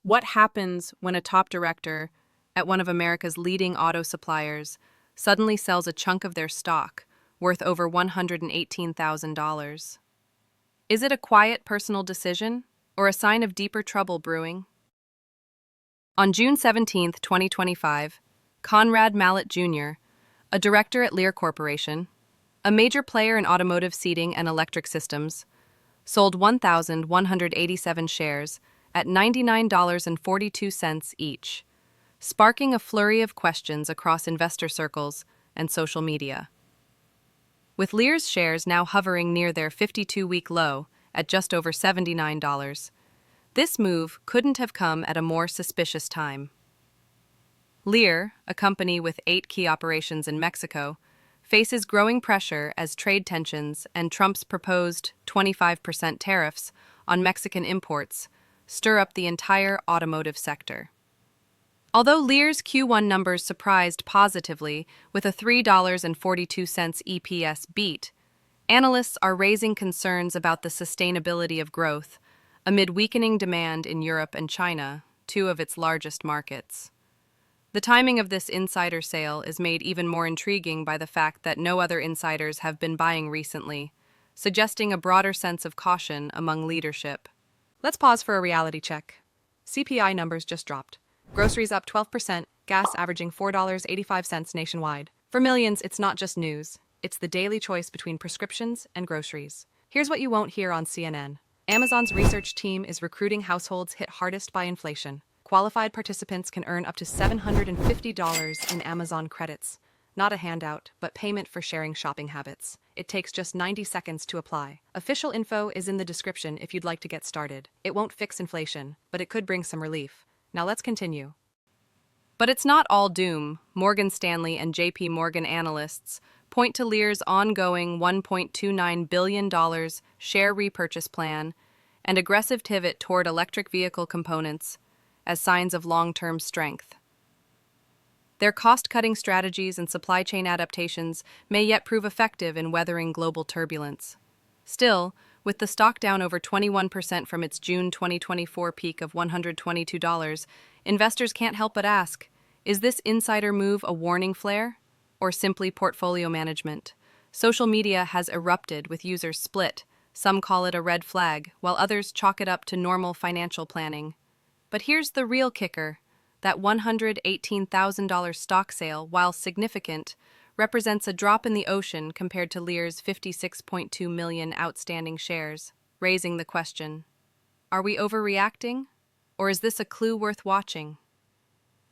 What happens when a top director at one of America's leading auto suppliers suddenly sells a chunk of their stock worth over $118,000? Is it a quiet personal decision or a sign of deeper trouble brewing? On June 17, 2025, Conrad Mallett Jr., a director at Lear Corporation, a major player in automotive seating and electric systems, sold 1,187 shares at $99.42 each, sparking a flurry of questions across investor circles and social media. With Lear's shares now hovering near their 52-week low at just over $79, this move couldn't have come at a more suspicious time. Lear, a company with 8 key operations in Mexico, faces growing pressure as trade tensions and Trump's proposed 25% tariffs on Mexican imports stir up the entire automotive sector. Although Lear's Q1 numbers surprised positively with a $3.42 EPS beat, analysts are raising concerns about the sustainability of growth amid weakening demand in Europe and China, two of its largest markets. The timing of this insider sale is made even more intriguing by the fact that no other insiders have been buying recently, suggesting a broader sense of caution among leadership. Let's pause for a reality check. CPI numbers just dropped. Groceries up 12%, gas averaging $4.85 nationwide. For millions, it's not just news. It's the daily choice between prescriptions and groceries. Here's what you won't hear on CNN. Amazon's research team is recruiting households hit hardest by inflation. Qualified participants can earn up to $750 in Amazon credits. Not a handout, but payment for sharing shopping habits. It takes just 90 seconds to apply. Official info is in the description if you'd like to get started. It won't fix inflation, but it could bring some relief. Now let's continue. But it's not all doom. Morgan Stanley and JP Morgan analysts point to Lear's ongoing $1.29 billion share repurchase plan and aggressive pivot toward electric vehicle components as signs of long-term strength. Their cost-cutting strategies and supply chain adaptations may yet prove effective in weathering global turbulence. Still, with the stock down over 21% from its June 2024 peak of $122, investors can't help but ask, is this insider move a warning flare or simply portfolio management? Social media has erupted with users split. Some call it a red flag, while others chalk it up to normal financial planning. But here's the real kicker. That $118,000 stock sale, while significant, represents a drop in the ocean compared to Lear's 56.2 million outstanding shares, raising the question, are we overreacting, or is this a clue worth watching?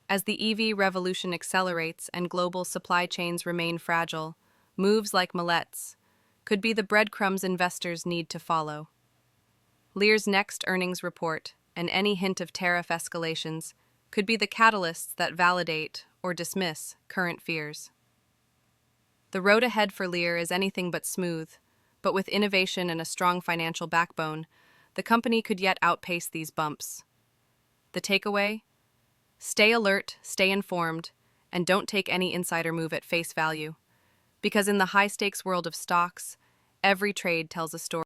As the EV revolution accelerates and global supply chains remain fragile, moves like Mallett's could be the breadcrumbs investors need to follow. Lear's next earnings report, and any hint of tariff escalations, could be the catalysts that validate or dismiss current fears. The road ahead for Lear is anything but smooth, but with innovation and a strong financial backbone, the company could yet outpace these bumps. The takeaway? Stay alert, stay informed, and don't take any insider move at face value, because in the high-stakes world of stocks, every trade tells a story.